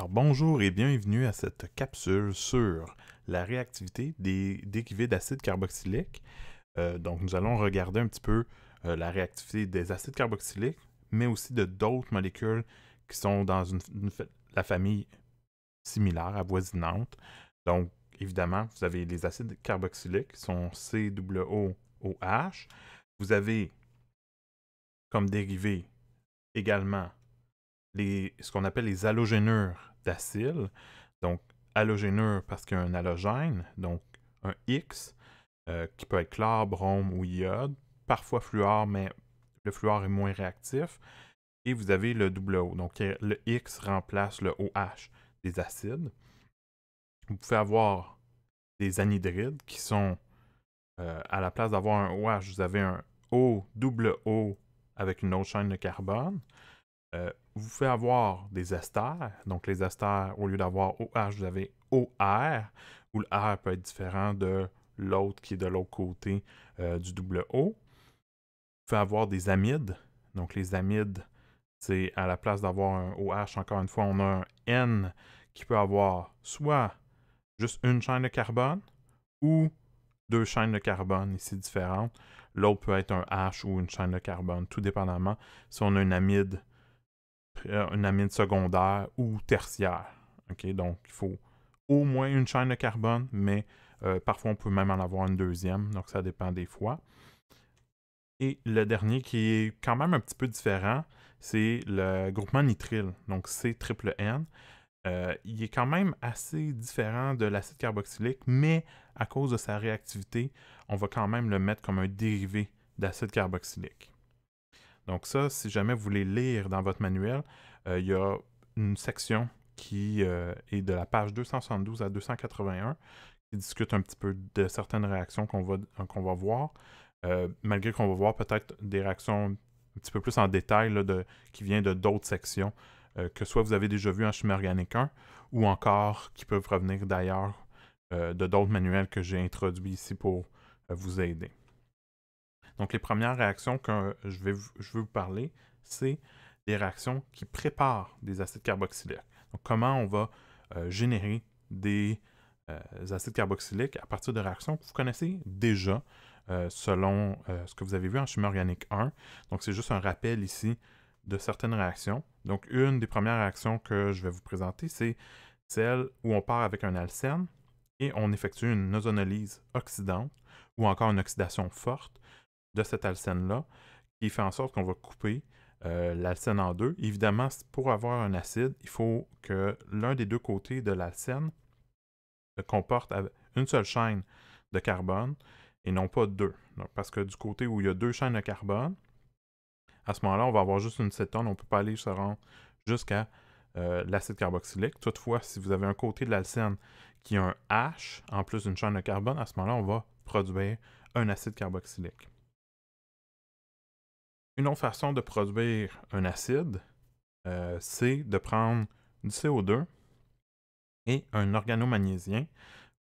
Alors bonjour et bienvenue à cette capsule sur la réactivité des dérivés d'acide carboxylique. Donc nous allons regarder un petit peu la réactivité des acides carboxyliques, mais aussi de d'autres molécules qui sont dans la famille similaire, avoisinante. Donc évidemment, vous avez les acides carboxyliques qui sont COOH. Vous avez comme dérivés également ce qu'on appelle les halogénures d'acyle. Donc, halogénure parce qu'il y a un halogène, donc un X, qui peut être chlore, brome ou iode, parfois fluor, mais le fluor est moins réactif. Et vous avez le double O. Donc, le X remplace le OH des acides. Vous pouvez avoir des anhydrides qui sont, à la place d'avoir un OH, vous avez un O, double O avec une autre chaîne de carbone. Vous pouvez avoir des esters. Donc, les esters, au lieu d'avoir OH, vous avez OR, où le R peut être différent de l'autre qui est de l'autre côté du double O. Vous pouvez avoir des amides. Donc, les amides, c'est à la place d'avoir un OH, encore une fois, on a un N qui peut avoir soit juste une chaîne de carbone ou deux chaînes de carbone ici différentes. L'autre peut être un H ou une chaîne de carbone, tout dépendamment si on a une amide secondaire ou tertiaire. Okay? Donc, il faut au moins une chaîne de carbone, mais parfois on peut même en avoir une deuxième, donc ça dépend des fois. Et le dernier qui est quand même un petit peu différent, c'est le groupement nitrile, donc C-N. Il est quand même assez différent de l'acide carboxylique, mais à cause de sa réactivité, on va quand même le mettre comme un dérivé d'acide carboxylique. Donc ça, si jamais vous voulez lire dans votre manuel, il y a une section qui est de la page 272 à 281 qui discute un petit peu de certaines réactions qu'on va voir, malgré qu'on va voir peut-être des réactions un petit peu plus en détail là, qui viennent de d'autres sections, que soit vous avez déjà vu en chimie organique 1 ou encore qui peuvent revenir d'ailleurs de d'autres manuels que j'ai introduits ici pour vous aider. Donc, les premières réactions que je veux vous parler, c'est des réactions qui préparent des acides carboxyliques. Donc, comment on va générer des acides carboxyliques à partir de réactions que vous connaissez déjà selon ce que vous avez vu en chimie organique 1. Donc, c'est juste un rappel ici de certaines réactions. Donc, une des premières réactions que je vais vous présenter, c'est celle où on part avec un alcène et on effectue une ozonolyse oxydante ou encore une oxydation forte de cet alcène-là, qui fait en sorte qu'on va couper l'alcène en deux. Évidemment, pour avoir un acide, il faut que l'un des deux côtés de l'alcène comporte une seule chaîne de carbone et non pas deux. Donc, parce que du côté où il y a deux chaînes de carbone, à ce moment-là, on va avoir juste une cétone, on ne peut pas aller se rendre jusqu'à l'acide carboxylique. Toutefois, si vous avez un côté de l'alcène qui a un H en plus d'une chaîne de carbone, à ce moment-là, on va produire un acide carboxylique. Une autre façon de produire un acide, c'est de prendre du CO2 et un organomagnésiien,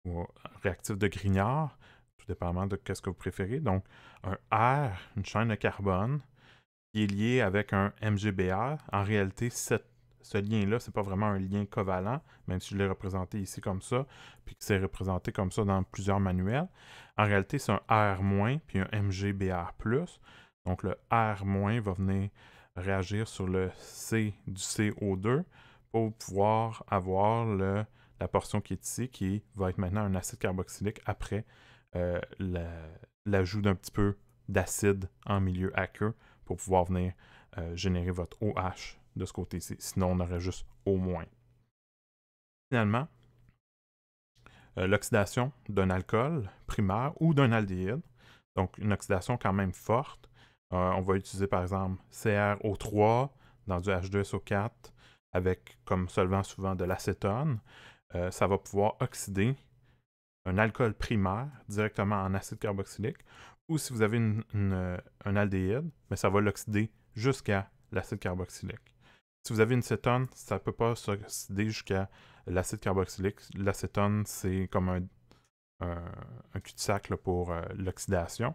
ou réactif de Grignard, tout dépendamment de ce que vous préférez. Donc, un R, une chaîne de carbone, qui est lié avec un MgBr. En réalité, ce lien-là, ce n'est pas vraiment un lien covalent, même si je l'ai représenté ici comme ça, puis que c'est représenté comme ça dans plusieurs manuels. En réalité, c'est un R- puis un MgBr+. Donc, le R- va venir réagir sur le C du CO2 pour pouvoir avoir la portion qui est ici, qui va être maintenant un acide carboxylique après l'ajout d'un petit peu d'acide en milieu aqueux pour pouvoir venir générer votre OH de ce côté-ci. Sinon, on aurait juste O-. Finalement, l'oxydation d'un alcool primaire ou d'un aldéhyde, donc une oxydation quand même forte. On va utiliser par exemple CrO3 dans du H2SO4 avec comme solvant souvent de l'acétone. Ça va pouvoir oxyder un alcool primaire directement en acide carboxylique, ou si vous avez un aldéhyde, mais ça va l'oxyder jusqu'à l'acide carboxylique. Si vous avez une cétone, ça ne peut pas s'oxyder jusqu'à l'acide carboxylique. L'acétone, c'est comme un cul-de-sac là, pour l'oxydation.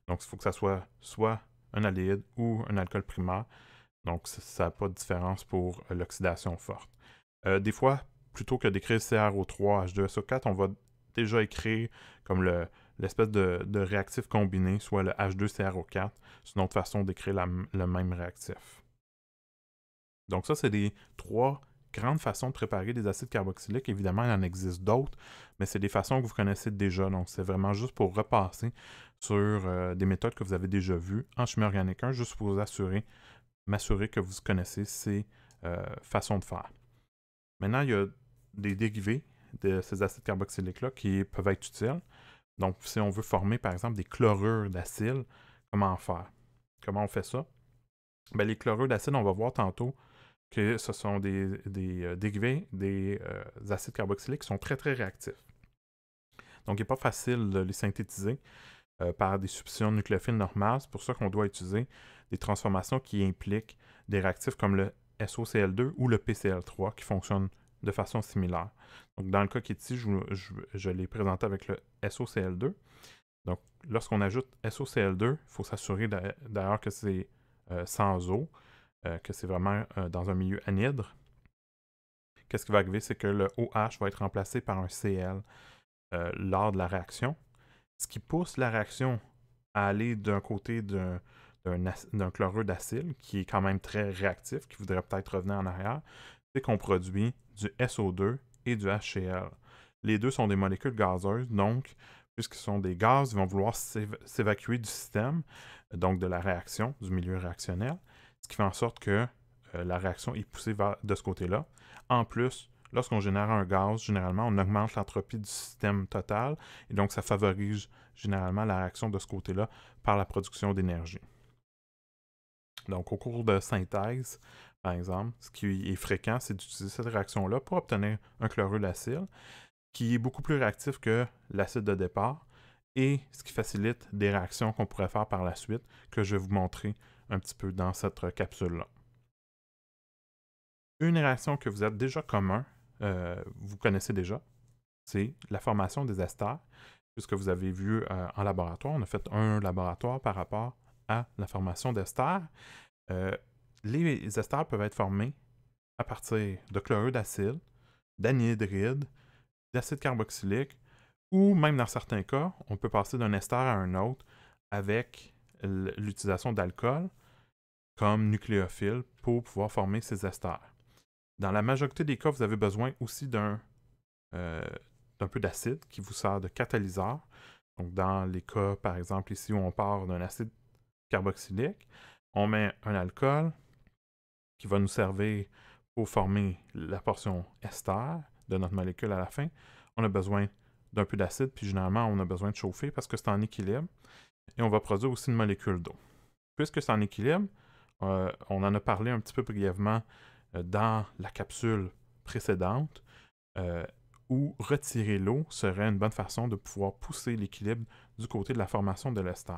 Donc, il faut que ça soit un aldéhyde ou un alcool primaire. Donc, ça n'a pas de différence pour l'oxydation forte. Des fois, plutôt que d'écrire CrO3, H2SO4, on va déjà écrire comme l'espèce de réactif combiné, soit le H2CrO4. C'est une autre façon d'écrire le même réactif. Donc ça, c'est les 3 grandes façons de préparer des acides carboxyliques. Évidemment, il en existe d'autres, mais c'est des façons que vous connaissez déjà. Donc c'est vraiment juste pour repasser sur des méthodes que vous avez déjà vues en chimie organique 1, juste pour vous m'assurer que vous connaissez ces façons de faire. Maintenant, il y a des dérivés de ces acides carboxyliques-là qui peuvent être utiles. Donc, si on veut former, par exemple, des chlorures d'acide, comment faire? Comment on fait ça? Bien, les chlorures d'acide, on va voir tantôt que ce sont des dérivés des acides carboxyliques qui sont très, très réactifs. Donc, il n'est pas facile de les synthétiser par des substitutions nucléophiles normales. C'est pour ça qu'on doit utiliser des transformations qui impliquent des réactifs comme le SOCl2 ou le PCl3 qui fonctionnent de façon similaire. Donc, dans le cas qui est ici, je l'ai présenté avec le SOCl2. Donc, lorsqu'on ajoute SOCl2, il faut s'assurer d'ailleurs que c'est sans eau, que c'est vraiment dans un milieu anhydre. Qu'est-ce qui va arriver? C'est que le OH va être remplacé par un Cl lors de la réaction, ce qui pousse la réaction à aller d'un côté d'un chlorure d'acide, qui est quand même très réactif, qui voudrait peut-être revenir en arrière, c'est qu'on produit du SO2 et du HCl. Les deux sont des molécules gazeuses, donc, puisqu'ils sont des gaz, ils vont vouloir s'évacuer du système, donc de la réaction, du milieu réactionnel, ce qui fait en sorte que la réaction est poussée de ce côté-là. En plus, lorsqu'on génère un gaz, généralement, on augmente l'entropie du système total, et donc ça favorise généralement la réaction de ce côté-là par la production d'énergie. Donc, au cours de synthèse, par exemple, ce qui est fréquent, c'est d'utiliser cette réaction-là pour obtenir un chlorure d'acide qui est beaucoup plus réactif que l'acide de départ et ce qui facilite des réactions qu'on pourrait faire par la suite que je vais vous montrer un petit peu dans cette capsule-là. Une réaction que vous êtes déjà commun, vous connaissez déjà, c'est la formation des esters. Puisque vous avez vu en laboratoire, on a fait un laboratoire par rapport à la formation d'esters. Les esters peuvent être formés à partir de chlorure d'acide, d'anhydride, d'acide carboxylique, ou même dans certains cas, on peut passer d'un ester à un autre avec l'utilisation d'alcool comme nucléophile pour pouvoir former ces esters. Dans la majorité des cas, vous avez besoin aussi d'un peu d'acide qui vous sert de catalyseur. Donc, dans les cas, par exemple, ici où on part d'un acide carboxylique, on met un alcool qui va nous servir pour former la portion ester de notre molécule à la fin. On a besoin d'un peu d'acide, puis généralement, on a besoin de chauffer parce que c'est en équilibre. Et on va produire aussi une molécule d'eau. Puisque c'est en équilibre, on en a parlé un petit peu brièvement dans la capsule précédente, où retirer l'eau serait une bonne façon de pouvoir pousser l'équilibre du côté de la formation de l'ester.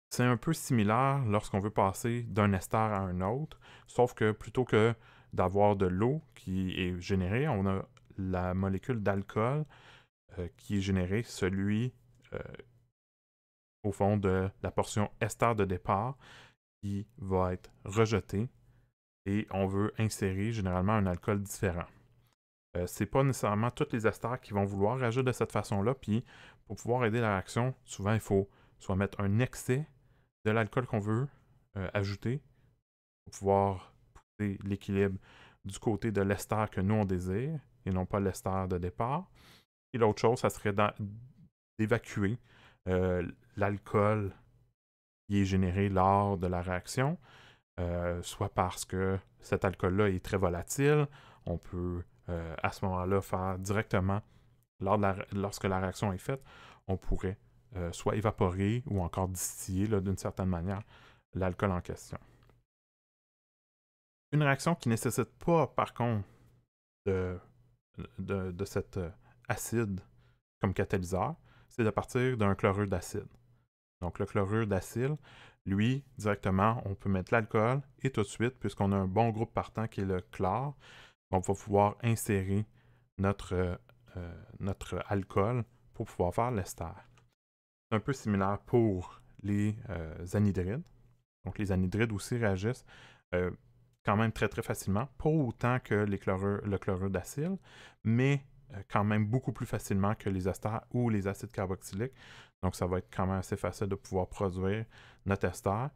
C'est un peu similaire lorsqu'on veut passer d'un ester à un autre, sauf que plutôt que d'avoir de l'eau qui est générée, on a la molécule d'alcool qui est générée, celui au fond de la portion ester de départ qui va être rejeté et on veut insérer généralement un alcool différent. C'est pas nécessairement tous les esters qui vont vouloir réagir de cette façon-là, puis pour pouvoir aider la réaction, souvent il faut soit mettre un excès de l'alcool qu'on veut ajouter pour pouvoir pousser l'équilibre du côté de l'ester que nous on désire et non pas l'ester de départ. Et l'autre chose, ça serait d'évacuer l'alcool qui est généré lors de la réaction, soit parce que cet alcool-là est très volatile, on peut à ce moment-là faire directement, lorsque la réaction est faite, on pourrait soit évaporer ou encore distiller d'une certaine manière l'alcool en question. Une réaction qui ne nécessite pas, par contre, de cet acide comme catalyseur, c'est de partir d'un chlorure d'acide. Donc le chlorure d'acide, lui, directement, on peut mettre l'alcool et tout de suite, puisqu'on a un bon groupe partant qui est le chlore, on va pouvoir insérer notre alcool pour pouvoir faire l'ester. C'est un peu similaire pour les anhydrides. Donc les anhydrides aussi réagissent quand même très très facilement, pas autant que le chlorure d'acyle, mais quand même beaucoup plus facilement que les esters ou les acides carboxyliques. Donc ça va être quand même assez facile de pouvoir produire notre ester.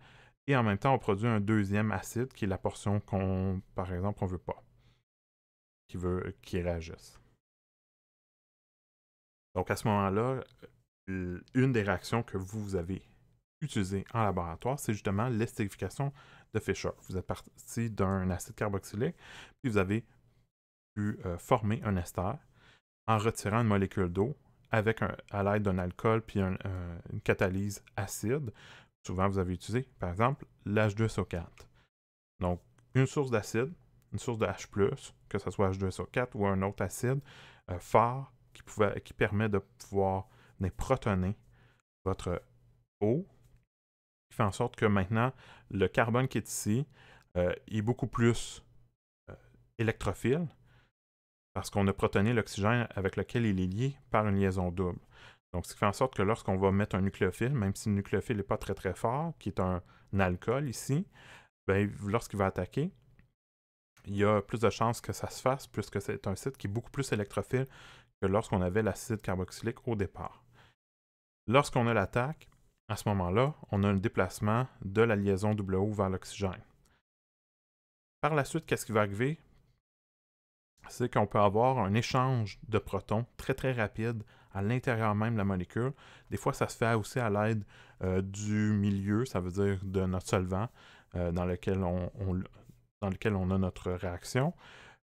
Et en même temps, on produit un deuxième acide qui est la portion qu'on, par exemple, on ne veut pas, qui réagisse. Donc à ce moment-là, une des réactions que vous avez utilisées en laboratoire, c'est justement l'estérification de Fischer. Vous êtes parti d'un acide carboxylique, puis vous avez pu former un ester en retirant une molécule d'eau à l'aide d'un alcool puis une catalyse acide. Souvent, vous avez utilisé, par exemple, l'H2SO4. Donc, une source d'acide, une source de H+, que ce soit H2SO4 ou un autre acide fort qui permet de pouvoir venir protoner votre eau, qui fait en sorte que maintenant, le carbone qui est ici est beaucoup plus électrophile parce qu'on a protoné l'oxygène avec lequel il est lié par une liaison double. Donc, ce qui fait en sorte que lorsqu'on va mettre un nucléophile, même si le nucléophile n'est pas très très fort, qui est un alcool ici, ben, lorsqu'il va attaquer, il y a plus de chances que ça se fasse puisque c'est un site qui est beaucoup plus électrophile que lorsqu'on avait l'acide carboxylique au départ. Lorsqu'on a l'attaque, à ce moment-là, on a un déplacement de la liaison WO vers l'oxygène. Par la suite, qu'est-ce qui va arriver? C'est qu'on peut avoir un échange de protons très très rapide à l'intérieur même de la molécule. Des fois, ça se fait aussi à l'aide du milieu, ça veut dire de notre solvant dans lequel on a notre réaction.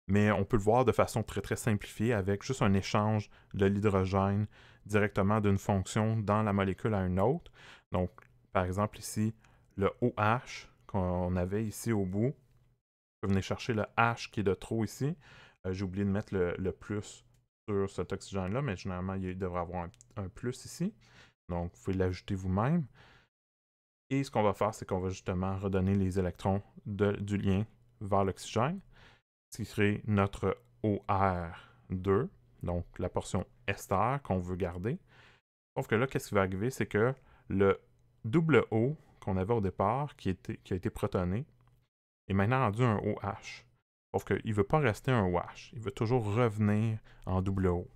Mais on peut le voir de façon très très simplifiée avec juste un échange de l'hydrogène directement d'une fonction dans la molécule à une autre. Donc, par exemple ici, le OH qu'on avait ici au bout, vous venez chercher le H qui est de trop ici. J'ai oublié de mettre le plus sur cet oxygène-là, mais généralement, il devrait avoir un plus ici. Donc, vous pouvez l'ajouter vous-même. Et ce qu'on va faire, c'est qu'on va justement redonner les électrons du lien vers l'oxygène, ce qui crée notre OR2, donc la portion ester qu'on veut garder. Sauf que là, qu'est-ce qui va arriver, c'est que le double O qu'on avait au départ, qui a été protoné, est maintenant rendu un OH. Sauf qu'il ne veut pas rester un OH. Il veut toujours revenir en double O.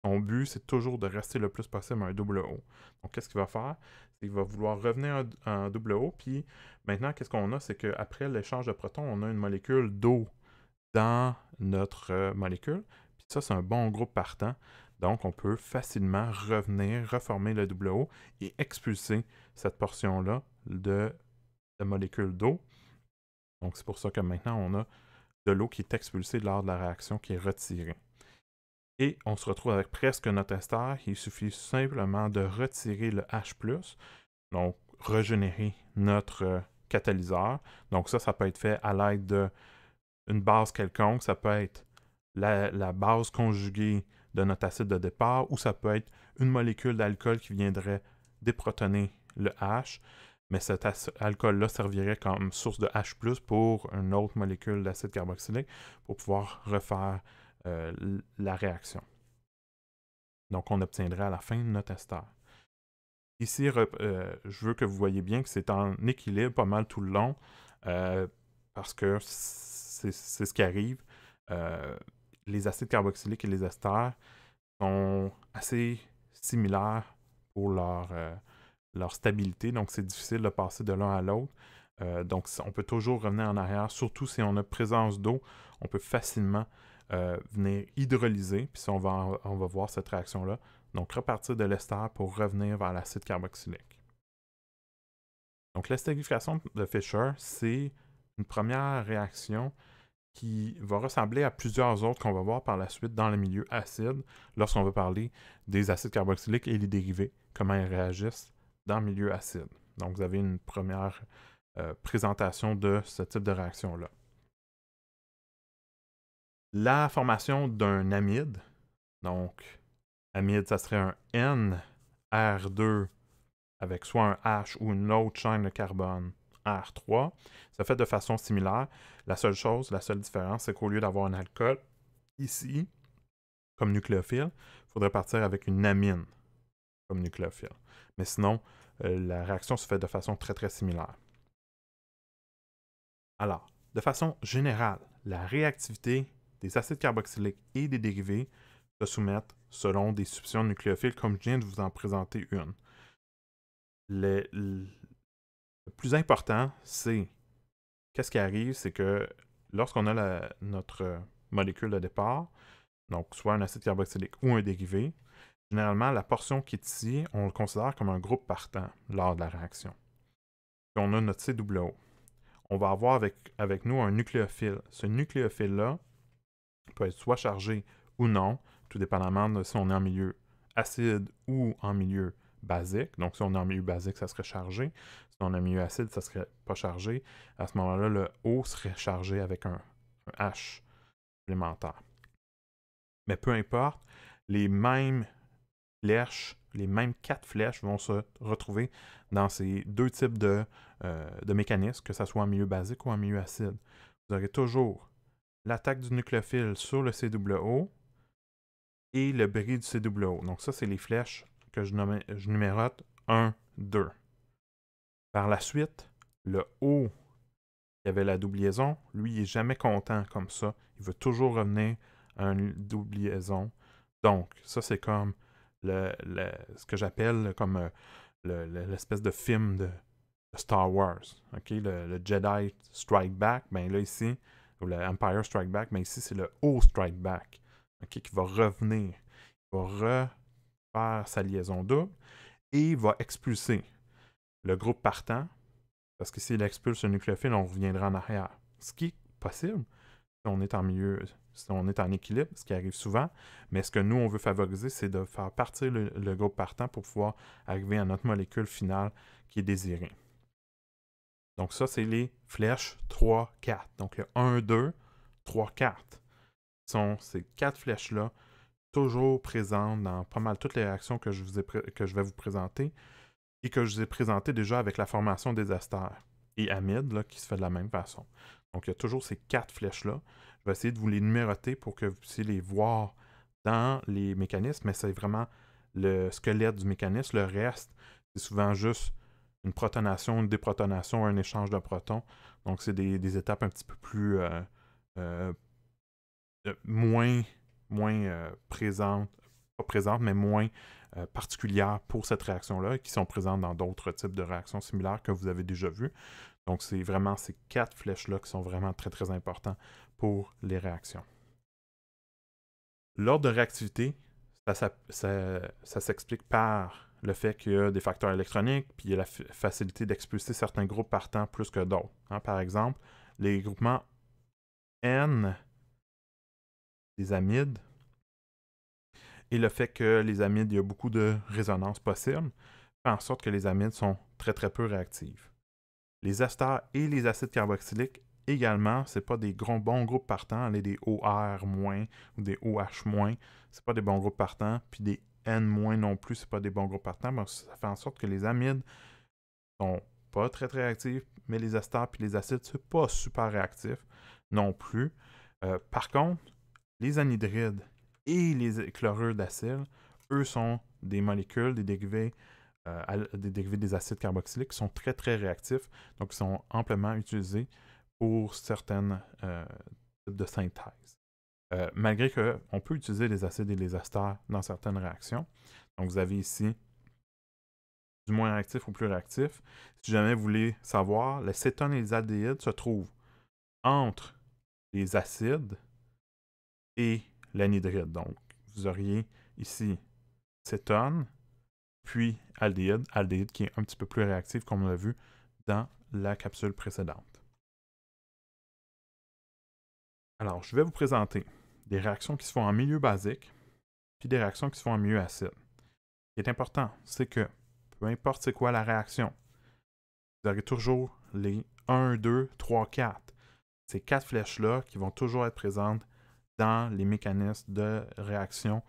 Son but, c'est toujours de rester le plus possible un double O. Donc, qu'est-ce qu'il va faire? C'est qu'il va vouloir revenir en double O. Puis maintenant, qu'est-ce qu'on a? C'est qu'après l'échange de protons, on a une molécule d'eau dans notre molécule. Puis ça, c'est un bon groupe partant. Donc, on peut facilement revenir, reformer le double O et expulser cette portion-là de la molécule d'eau. Donc, c'est pour ça que maintenant, on a de l'eau qui est expulsée lors de la réaction, qui est retirée. Et on se retrouve avec presque notre ester. Il suffit simplement de retirer le H+, donc régénérer notre catalyseur. Donc ça peut être fait à l'aide d'une base quelconque. Ça peut être la base conjuguée de notre acide de départ ou ça peut être une molécule d'alcool qui viendrait déprotoner le H. Mais cet alcool-là servirait comme source de H+, pour une autre molécule d'acide carboxylique pour pouvoir refaire la réaction. Donc, on obtiendrait à la fin notre ester. Ici, je veux que vous voyez bien que c'est en équilibre pas mal tout le long parce que c'est ce qui arrive. Les acides carboxyliques et les esters sont assez similaires pour leur stabilité, donc c'est difficile de passer de l'un à l'autre. Donc, on peut toujours revenir en arrière, surtout si on a présence d'eau, on peut facilement venir hydrolyser, puis on va voir cette réaction-là. Donc, repartir de l'ester pour revenir vers l'acide carboxylique. Donc, l'estérification de Fischer, c'est une première réaction qui va ressembler à plusieurs autres qu'on va voir par la suite dans le milieu acide, lorsqu'on va parler des acides carboxyliques et les dérivés, comment ils réagissent dans le milieu acide. Donc, vous avez une première présentation de ce type de réaction-là. La formation d'un amide, donc amide, ça serait un N-R2 avec soit un H ou une autre chaîne de carbone R3. Ça fait de façon similaire. La seule différence, c'est qu'au lieu d'avoir un alcool ici, comme nucléophile, il faudrait partir avec une amine comme nucléophile. Mais sinon, la réaction se fait de façon très très similaire. Alors, de façon générale, la réactivité des acides carboxyliques et des dérivés se soumettent selon des substitutions nucléophiles, comme je viens de vous en présenter une. Le plus important, c'est qu'est-ce qui arrive, c'est que lorsqu'on a notre molécule de départ, donc soit un acide carboxylique ou un dérivé, généralement, la portion qui est ici, on le considère comme un groupe partant lors de la réaction. Puis on a notre COO. On va avoir avec nous un nucléophile. Ce nucléophile-là peut être soit chargé ou non, tout dépendamment de si on est en milieu acide ou en milieu basique. Donc, si on est en milieu basique, ça serait chargé. Si on est en milieu acide, ça ne serait pas chargé. À ce moment-là, le O serait chargé avec un H supplémentaire. Mais peu importe, les mêmes flèches, les mêmes 4 flèches vont se retrouver dans ces deux types de mécanismes, que ce soit en milieu basique ou en milieu acide. Vous aurez toujours l'attaque du nucléophile sur le COO et le bris du COO. Donc ça, c'est les flèches que je numérote 1, 2. Par la suite, le O qui avait la double liaison, lui, il n'est jamais content comme ça. Il veut toujours revenir à une double liaison. Donc, ça, c'est comme ce que j'appelle comme l'espèce de film de Star Wars. Okay? Le Jedi Strike Back, ben là ici, ou le Empire Strike Back, mais ici c'est le O Strike Back, okay? Qui va revenir. Il va refaire sa liaison double et il va expulser le groupe partant, parce que s'il expulse le nucléophile, on reviendra en arrière. Ce qui est possible si on est en milieu, si on est en équilibre, ce qui arrive souvent, mais ce que nous, on veut favoriser, c'est de faire partir le groupe partant pour pouvoir arriver à notre molécule finale qui est désirée. Donc ça, c'est les flèches 3, 4. Donc le 1, 2, 3, 4 sont ces 4 flèches-là toujours présentes dans pas mal toutes les réactions que je vais vous présenter et que je vous ai présentées déjà avec la formation des esters et amides là, qui se fait de la même façon. Donc il y a toujours ces 4 flèches-là. Je vais essayer de vous les numéroter pour que vous puissiez les voir dans les mécanismes, mais c'est vraiment le squelette du mécanisme. Le reste, c'est souvent juste une protonation, une déprotonation, un échange de protons. Donc, c'est des étapes un petit peu plus moins présentes, pas présentes, mais moins particulières pour cette réaction-là, qui sont présentes dans d'autres types de réactions similaires que vous avez déjà vues. Donc, c'est vraiment ces 4 flèches-là qui sont vraiment très, très importants pour les réactions. L'ordre de réactivité, ça s'explique par le fait qu'il y a des facteurs électroniques, puis il y a la facilité d'expulser certains groupes partants plus que d'autres. Hein, par exemple, les groupements N des amides et le fait que les amides, il y a beaucoup de résonance possible, fait en sorte que les amides sont très très peu réactives. Les esters et les acides carboxyliques également, ce n'est pas des bons groupes partants, des OR- ou des OH-, ce pas des bons groupes partants, puis des N- non plus, ce pas des bons groupes partants. Donc, ça fait en sorte que les amides sont pas très très réactifs, mais les esters et les acides, c'est pas super réactif non plus. Par contre, les anhydrides et les chlorures d'acyle, eux sont des molécules, des dérivés des acides carboxyliques qui sont très très réactifs, donc ils sont amplement utilisés pour certaines types de synthèse. Malgré qu'on peut utiliser les acides et les esters dans certaines réactions. Donc vous avez ici du moins réactif au plus réactif. Si jamais vous voulez savoir, les cétones et les aldéhydes se trouvent entre les acides et l'anhydride. Donc vous auriez ici cétone, puis aldéhyde qui est un petit peu plus réactif comme on l'a vu dans la capsule précédente. Alors, je vais vous présenter des réactions qui se font en milieu basique, puis des réactions qui se font en milieu acide. Ce qui est important, c'est que, peu importe c'est quoi la réaction, vous aurez toujours les 1, 2, 3, 4. Ces 4 flèches-là qui vont toujours être présentes dans les mécanismes de réaction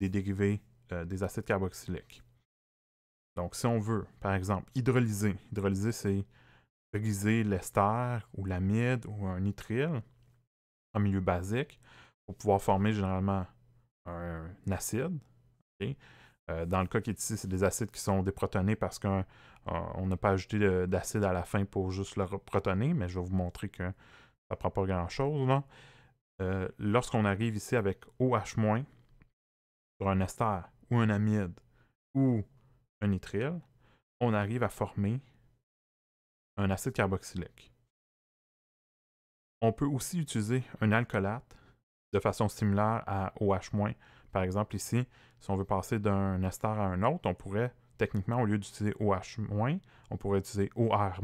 des dérivés des acides carboxyliques. Donc, si on veut, par exemple, hydrolyser c'est briser l'ester ou l'amide ou un nitrile en milieu basique pour pouvoir former généralement un acide. Okay? Dans le cas qui est ici, c'est des acides qui sont déprotonés parce qu'on n'a pas ajouté d'acide à la fin pour juste le protoner, mais je vais vous montrer que ça prend pas grand-chose, là. Lorsqu'on arrive ici avec OH- sur un ester ou un amide ou un nitrile, on arrive à former un acide carboxylique. On peut aussi utiliser un alcoolate de façon similaire à OH-. Par exemple, ici, si on veut passer d'un ester à un autre, on pourrait, techniquement, au lieu d'utiliser OH-, on pourrait utiliser OR-.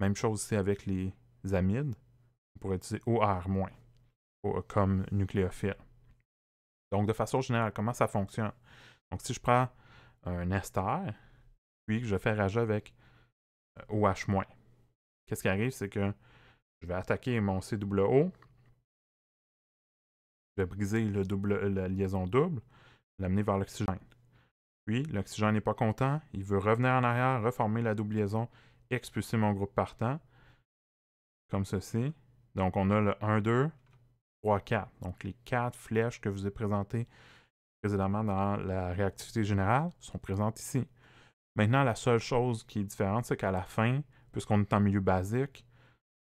Même chose ici avec les amides, on pourrait utiliser OR- comme nucléophile. Donc, de façon générale, comment ça fonctionne? Donc, si je prends un ester, puis que je fais réagir avec OH-, qu'est-ce qui arrive? C'est que je vais attaquer mon COO, je vais briser la liaison double, l'amener vers l'oxygène. Puis, l'oxygène n'est pas content, il veut revenir en arrière, reformer la double liaison, expulser mon groupe partant, comme ceci. Donc, on a le 1, 2, 3, 4. Donc, les 4 flèches que je vous ai présentées précédemment dans la réactivité générale sont présentes ici. Maintenant, la seule chose qui est différente, c'est qu'à la fin, puisqu'on est en milieu basique,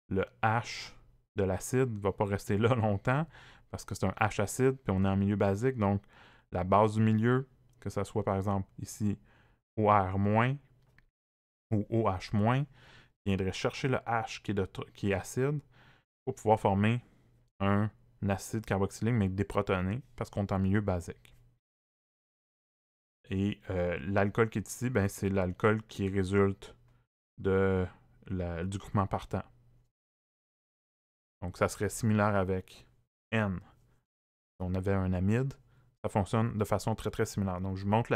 le H de l'acide ne va pas rester là longtemps parce que c'est un H acide, puis on est en milieu basique. Donc, la base du milieu, que ce soit par exemple ici OR- ou OH-, viendrait chercher le H qui est acide pour pouvoir former un acide carboxylique, mais déprotoné, parce qu'on est en milieu basique. Et l'alcool qui est ici, ben, c'est l'alcool qui résulte du groupement partant. Donc, ça serait similaire avec N. On avait un amide, ça fonctionne de façon très très similaire. Donc, je vous montre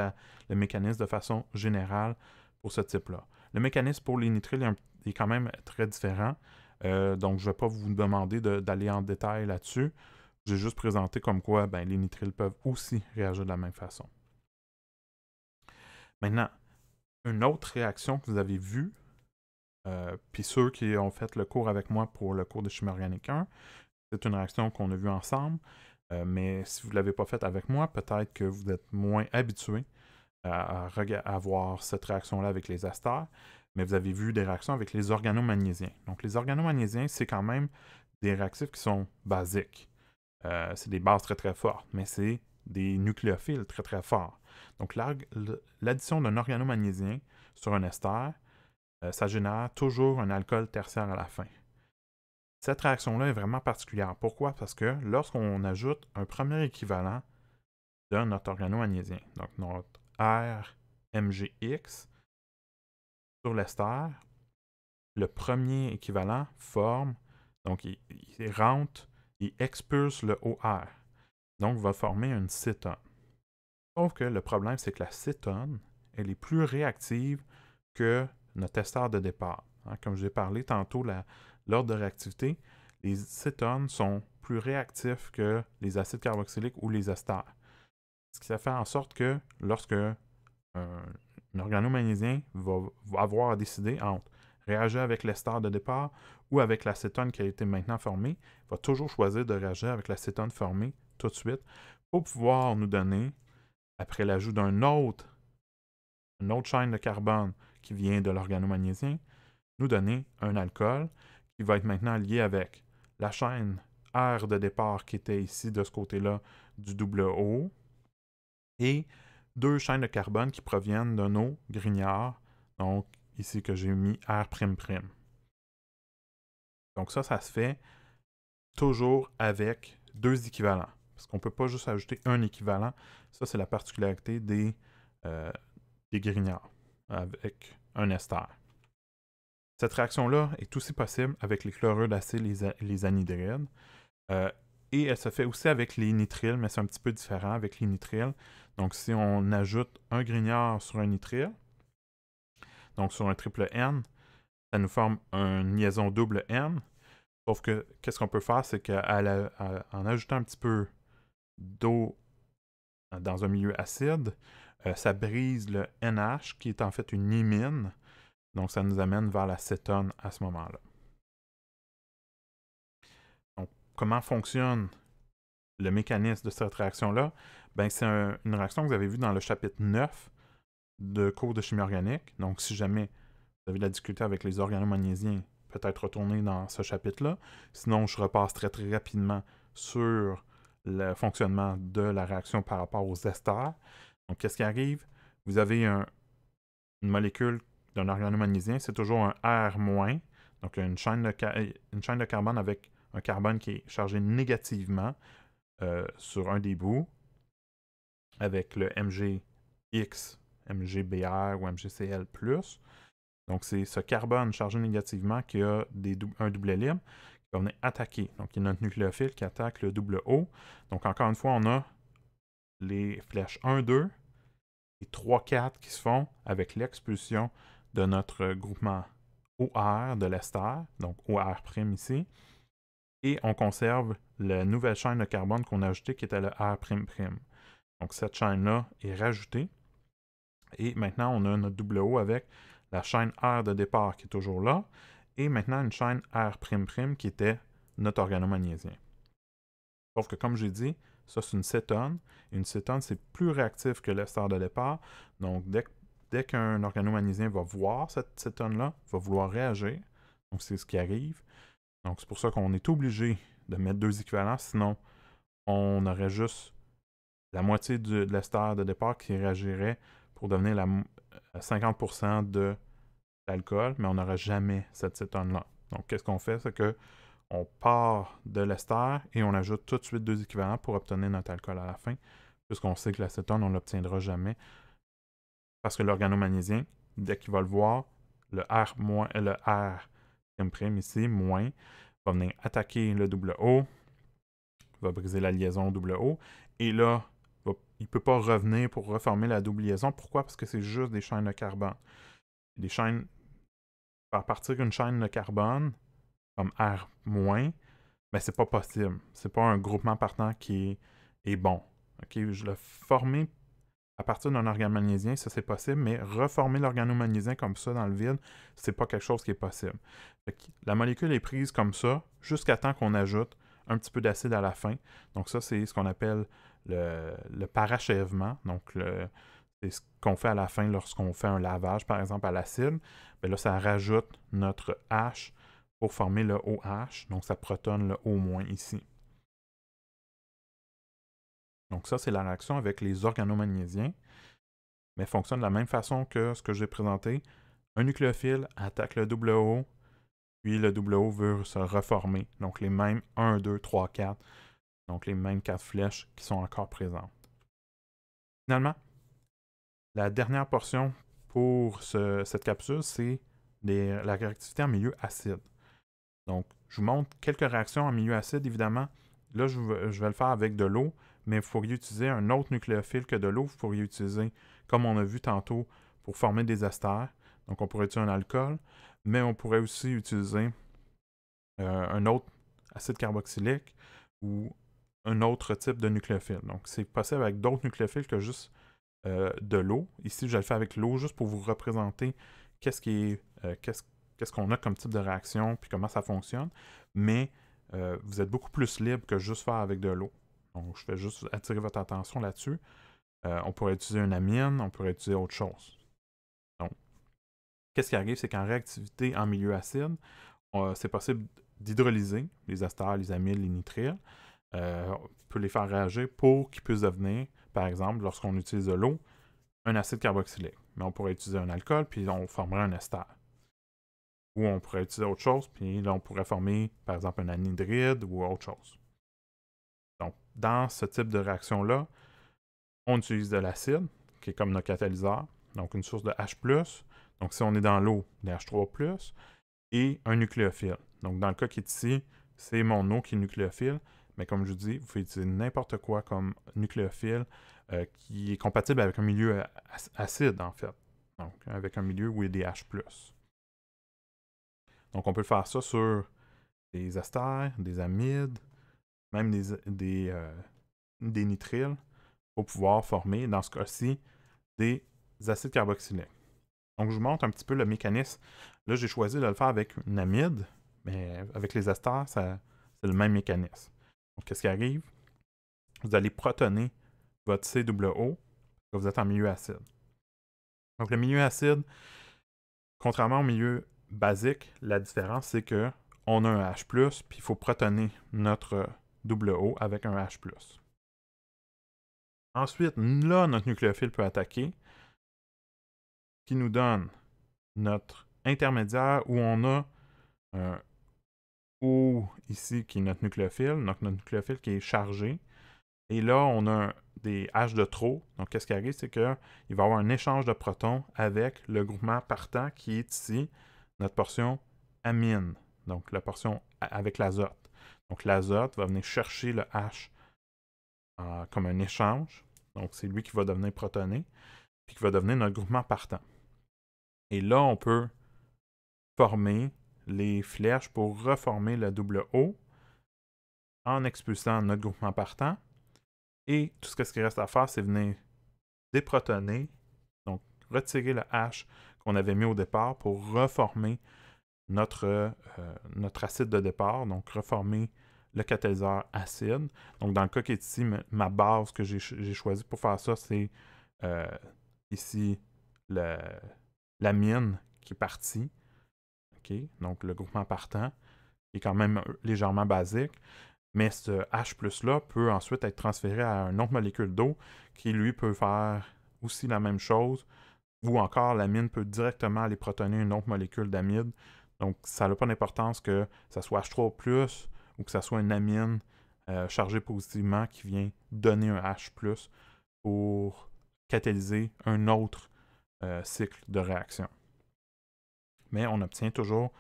le mécanisme de façon générale pour ce type-là. Le mécanisme pour les nitriles est quand même très différent. Donc, je ne vais pas vous demander d'aller en détail là-dessus. J'ai juste présenté comme quoi ben, les nitriles peuvent aussi réagir de la même façon. Maintenant, une autre réaction que vous avez vue, puis ceux qui ont fait le cours avec moi pour le cours de chimie organique 1, c'est une réaction qu'on a vue ensemble. Mais si vous ne l'avez pas faite avec moi, peut-être que vous êtes moins habitué à voir cette réaction-là avec les esters, mais vous avez vu des réactions avec les organomagnésiens. Donc, les organomagnésiens, c'est quand même des réactifs qui sont basiques. C'est des bases très très fortes, mais c'est des nucléophiles très très forts. Donc, l'addition d'un organomagnésien sur un ester, ça génère toujours un alcool tertiaire à la fin. Cette réaction-là est vraiment particulière. Pourquoi? Parce que lorsqu'on ajoute un premier équivalent de notre organomagnésien, donc notre RMGX, sur l'ester, le premier équivalent forme, donc il rentre, il expulse le OR, donc va former une cétone. Sauf que le problème, c'est que la cétone, elle est plus réactive que notre ester de départ. Comme je l'ai parlé tantôt, l'ordre de réactivité, les cétones sont plus réactifs que les acides carboxyliques ou les esters. Ce qui fait en sorte que lorsque un organomagnésien va avoir à décider entre réagir avec l'ester de départ ou avec l'acétone qui a été maintenant formée, il va toujours choisir de réagir avec l'acétone formée tout de suite pour pouvoir nous donner, après l'ajout une autre chaîne de carbone qui vient de l'organomagnésien, nous donner un alcool qui va être maintenant lié avec la chaîne R de départ qui était ici de ce côté-là du double O et deux chaînes de carbone qui proviennent d'un eau grignard, donc ici que j'ai mis R''. Donc ça se fait toujours avec deux équivalents, parce qu'on ne peut pas juste ajouter un équivalent. Ça, c'est la particularité des grignards avec un ester. Cette réaction-là est aussi possible avec les chlorures d'acide et les anhydrides. Et elle se fait aussi avec les nitriles, mais c'est un petit peu différent avec les nitriles. Donc, si on ajoute un grignard sur un nitrile, donc sur un triple N, ça nous forme une liaison double N. Sauf que, qu'est-ce qu'on peut faire, c'est qu'en ajoutant un petit peu d'eau dans un milieu acide, ça brise le NH, qui est en fait une imine. Donc, ça nous amène vers la cétone à ce moment-là. Donc, comment fonctionne le mécanisme de cette réaction-là? Ben, c'est une réaction que vous avez vue dans le chapitre 9 de cours de chimie organique. Donc, si jamais vous avez de la difficulté avec les organomagnésiens, peut-être retourner dans ce chapitre-là. Sinon, je repasse très très rapidement sur le fonctionnement de la réaction par rapport aux esters. Donc, qu'est-ce qui arrive? Vous avez une molécule d'un organomagnésium, c'est toujours un R-, donc une chaîne de carbone avec un carbone qui est chargé négativement sur un des bouts, avec le MgX, MgBr ou MgCl+. Donc, c'est ce carbone chargé négativement qui a un doublet libre qui va venir attaquer. Donc, il y a notre nucléophile qui attaque le double O. Donc, encore une fois, on a les flèches 1, 2 et 3, 4 qui se font avec l'expulsion de notre groupement OR de l'ester, donc OR' ici. Et on conserve la nouvelle chaîne de carbone qu'on a ajoutée qui était le R''. Donc, cette chaîne-là est rajoutée. Et maintenant, on a notre double O avec la chaîne R de départ qui est toujours là. Et maintenant, une chaîne R'' qui était notre organomagnésium. Sauf que, comme j'ai dit, ça, c'est une cétone. Et une cétone, c'est plus réactif que l'ester de départ. Donc, dès qu'un organomagnésium va voir cette cétone-là, va vouloir réagir. Donc, c'est ce qui arrive. Donc, c'est pour ça qu'on est obligé de mettre 2 équivalents. Sinon, on aurait juste la moitié de l'ester de départ qui réagirait pour devenir 50% de l'alcool, mais on n'aura jamais cette cétone-là. Donc, qu'est-ce qu'on fait? C'est qu'on part de l'ester et on ajoute tout de suite 2 équivalents pour obtenir notre alcool à la fin, puisqu'on sait que l'acétone, on ne l'obtiendra jamais. Parce que l'organomagnésium, dès qu'il va le voir, le R' ici, moins, va venir attaquer le double O, va briser la liaison double O, et là, il ne peut pas revenir pour reformer la double liaison. Pourquoi? Parce que c'est juste des chaînes de carbone. Des chaînes, à partir d'une chaîne de carbone, comme R-, ben c'est pas possible. C'est pas un groupement partant qui est bon. Okay? Je l'ai formé à partir d'un organomagnésium, ça c'est possible, mais reformer l'organomagnésium comme ça dans le vide, c'est pas quelque chose qui est possible. La molécule est prise comme ça jusqu'à temps qu'on ajoute un petit peu d'acide à la fin. Donc ça, c'est ce qu'on appelle le parachèvement. Donc c'est ce qu'on fait à la fin lorsqu'on fait un lavage, par exemple, à l'acide. Bien là, ça rajoute notre H pour former le OH. Donc ça protonne le O- ici. Donc ça, c'est la réaction avec les organomagnésiens, mais fonctionne de la même façon que ce que j'ai présenté. Un nucléophile attaque le double O, puis le double O veut se reformer. Donc les mêmes 1, 2, 3, 4. Donc les mêmes 4 flèches qui sont encore présentes. Finalement, la dernière portion pour cette capsule, c'est la réactivité en milieu acide. Donc, je vous montre quelques réactions en milieu acide, évidemment. Là, je vais le faire avec de l'eau, mais vous pourriez utiliser un autre nucléophile que de l'eau. Vous pourriez utiliser, comme on a vu tantôt, pour former des esters. Donc, on pourrait utiliser un alcool, mais on pourrait aussi utiliser un autre acide carboxylique ou un autre type de nucléophile. Donc, c'est possible avec d'autres nucléophiles que juste de l'eau. Ici, je le fais avec l'eau juste pour vous représenter qu'est-ce qu'on a comme type de réaction puis comment ça fonctionne. Mais vous êtes beaucoup plus libre que juste faire avec de l'eau. Donc, je vais juste attirer votre attention là-dessus. On pourrait utiliser une amine, on pourrait utiliser autre chose. Donc, qu'est-ce qui arrive, c'est qu'en réactivité en milieu acide, c'est possible d'hydrolyser les esters, les amides, les nitriles. On peut les faire réagir pour qu'ils puissent devenir, par exemple, lorsqu'on utilise de l'eau, un acide carboxylique. Mais on pourrait utiliser un alcool, puis on formerait un ester. Ou on pourrait utiliser autre chose, puis là, on pourrait former, par exemple, un anhydride ou autre chose. Donc, dans ce type de réaction-là, on utilise de l'acide, qui est comme notre catalyseur, donc une source de H+. Donc, si on est dans l'eau, des H3+, et un nucléophile. Donc, dans le cas qui est ici, c'est mon eau qui est nucléophile, mais comme je vous dis, vous pouvez utiliser n'importe quoi comme nucléophile qui est compatible avec un milieu acide, en fait. Donc, avec un milieu où il y a des H+. Donc, on peut faire ça sur des esters, des amides, même des nitriles, pour pouvoir former, dans ce cas-ci, des acides carboxyliques. Donc, je vous montre un petit peu le mécanisme. Là, j'ai choisi de le faire avec une amide, mais avec les esters, c'est le même mécanisme. Donc, qu'est-ce qui arrive? Vous allez protoner votre COO, vous êtes en milieu acide. Donc, le milieu acide, contrairement au milieu basique, la différence, c'est que on a un H+, puis il faut protoner notre double O avec un H+. Ensuite, là, notre nucléophile peut attaquer, qui nous donne notre intermédiaire où on a un O ici qui est notre nucléophile, donc notre nucléophile qui est chargé. Et là, on a des H de trop. Donc, qu'est-ce qui arrive? C'est qu'il va y avoir un échange de protons avec le groupement partant qui est ici, notre portion amine. Donc, la portion avec l'azote. Donc, l'azote va venir chercher le H comme un échange. Donc, c'est lui qui va devenir protoné, puis qui va devenir notre groupement partant. Et là, on peut former les flèches pour reformer le double O en expulsant notre groupement partant. Et tout ce qui reste à faire, c'est venir déprotoner, donc retirer le H qu'on avait mis au départ pour reformer notre acide de départ, donc reformer le catalyseur acide. Donc dans le cas qui est ici, ma base que j'ai choisie pour faire ça, c'est ici l'amine qui est partie. Okay? Donc le groupement partant, qui est quand même légèrement basique. Mais ce H+-là peut ensuite être transféré à une autre molécule d'eau qui, lui, peut faire aussi la même chose. Ou encore, l'amine peut directement aller protoner une autre molécule d'amide. Donc, ça n'a pas d'importance que ça soit H3+, ou que ça soit une amine chargée positivement qui vient donner un H+, pour catalyser un autre cycle de réaction. Mais on obtient toujours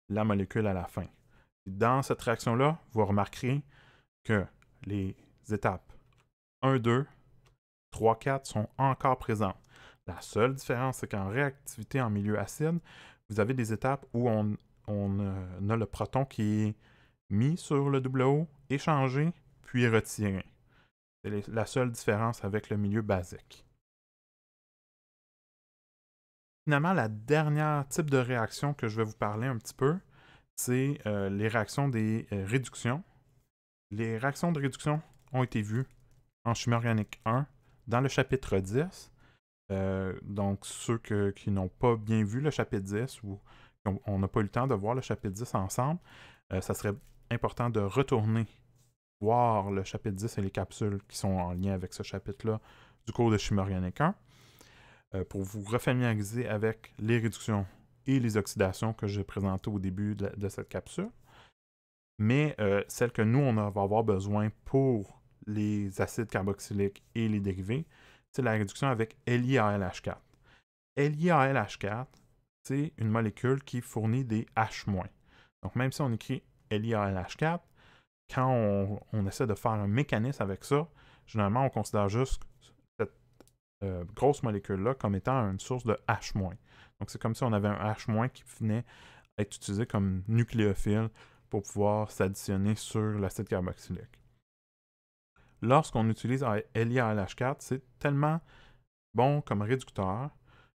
la molécule à la fin. Dans cette réaction-là, vous remarquerez que les étapes 1, 2, 3, 4 sont encore présentes. La seule différence, c'est qu'en réactivité en milieu acide, vous avez des étapes où on a le proton qui est mis sur le double O, échangé, puis retiré. C'est la seule différence avec le milieu basique. Finalement, la dernière type de réaction que je vais vous parler un petit peu, c'est les réactions des réductions. Les réactions de réduction ont été vues en chimie organique 1 dans le chapitre 10. Donc, ceux qui n'ont pas bien vu le chapitre 10 ou on n'a pas eu le temps de voir le chapitre 10 ensemble, ça serait important de retourner voir le chapitre 10 et les capsules qui sont en lien avec ce chapitre-là du cours de chimie organique 1 pour vous refamiliariser avec les réductions et les oxydations que j'ai présentées au début de cette capsule. Mais celle que nous, on va avoir besoin pour les acides carboxyliques et les dérivés, c'est la réduction avec LiAlH4. LiAlH4, c'est une molécule qui fournit des H-. Donc, même si on écrit LiAlH4, quand on essaie de faire un mécanisme avec ça, généralement, on considère juste cette grosse molécule-là comme étant une source de H-. Donc, c'est comme si on avait un H- qui venait être utilisé comme nucléophile pour pouvoir s'additionner sur l'acide carboxylique. Lorsqu'on utilise LiAlH4, c'est tellement bon comme réducteur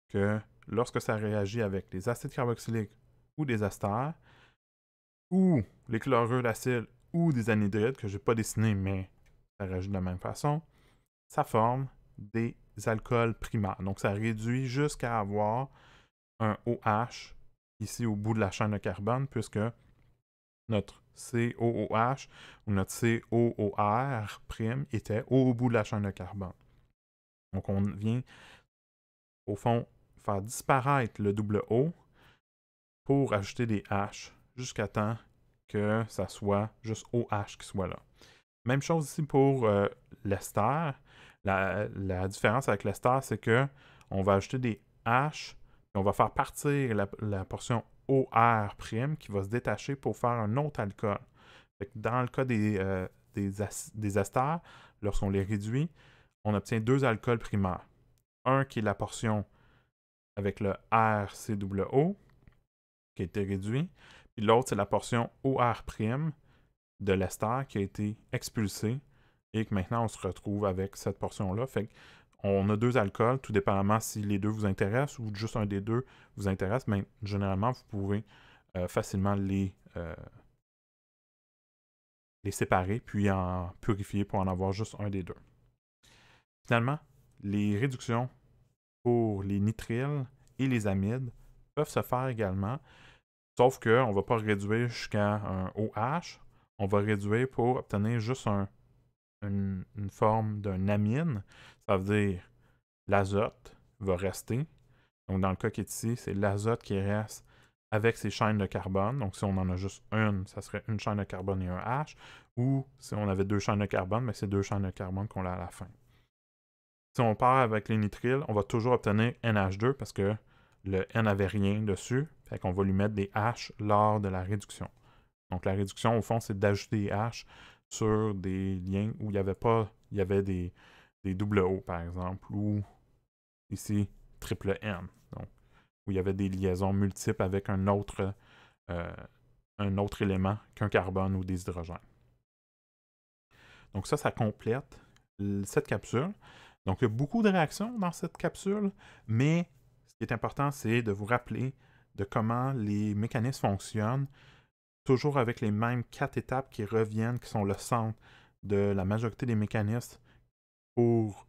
que lorsque ça réagit avec les acides carboxyliques ou des esters, ou les chlorures d'acide ou des anhydrides, que je n'ai pas dessiné, mais ça réagit de la même façon, ça forme des alcools primaires. Donc, ça réduit jusqu'à avoir un OH ici au bout de la chaîne de carbone, puisque notre COOH ou notre COOR' était au bout de la chaîne de carbone. Donc, on vient, au fond, faire disparaître le double O pour ajouter des H jusqu'à temps que ça soit juste OH qui soit là. Même chose ici pour l'ester. La différence avec l'ester, c'est qu'on va ajouter des H et on va faire partir la portion OR' qui va se détacher pour faire un autre alcool. Dans le cas des esters, lorsqu'on les réduit, on obtient deux alcools primaires. Un qui est la portion avec le RCOO, qui a été réduit, puis l'autre, c'est la portion OR' de l'ester qui a été expulsée et que maintenant, on se retrouve avec cette portion-là. Fait qu'on a deux alcools, tout dépendamment si les deux vous intéressent ou juste un des deux vous intéresse, mais généralement, vous pouvez facilement les séparer, puis en purifier pour en avoir juste un des deux. Finalement, les réductions pour les nitriles et les amides peuvent se faire également, Sauf qu'on ne va pas réduire jusqu'à un OH, on va réduire pour obtenir juste une forme d'un amine. Ça veut dire l'azote va rester. Donc, dans le cas qui est ici, c'est l'azote qui reste avec ses chaînes de carbone. Donc, si on en a juste une, ça serait une chaîne de carbone et un H. Ou si on avait deux chaînes de carbone, mais c'est deux chaînes de carbone qu'on a à la fin. Si on part avec les nitriles, on va toujours obtenir NH2 parce que le N n'avait rien dessus. Fait qu'on va lui mettre des H lors de la réduction. Donc, la réduction, au fond, c'est d'ajouter des H sur des liens où il n'y avait pas, il y avait des double O, par exemple, ou ici, triple N. Donc, où il y avait des liaisons multiples avec un autre élément qu'un carbone ou des hydrogènes. Donc ça complète cette capsule. Donc il y a beaucoup de réactions dans cette capsule, mais ce qui est important, c'est de vous rappeler de comment les mécanismes fonctionnent, toujours avec les mêmes 4 étapes qui reviennent, qui sont le centre de la majorité des mécanismes pour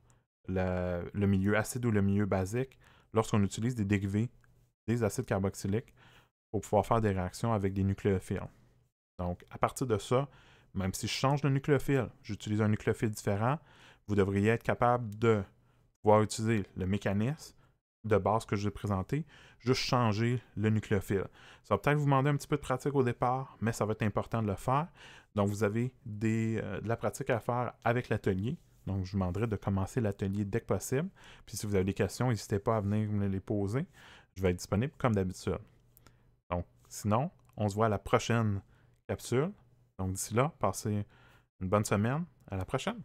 le milieu acide ou le milieu basique, lorsqu'on utilise des dérivés des acides carboxyliques pour pouvoir faire des réactions avec des nucléophiles. Donc, à partir de ça, même si je change de nucléophile, j'utilise un nucléophile différent, vous devriez être capable de pouvoir utiliser le mécanisme de base que je vous ai présenté, juste changer le nucléophile. Ça va peut-être vous demander un petit peu de pratique au départ, mais ça va être important de le faire. Donc, vous avez de la pratique à faire avec l'atelier. Donc, je vous demanderai de commencer l'atelier dès que possible. Puis, si vous avez des questions, n'hésitez pas à venir me les poser. Je vais être disponible comme d'habitude. Donc, sinon, on se voit à la prochaine capsule. Donc, d'ici là, passez une bonne semaine. À la prochaine!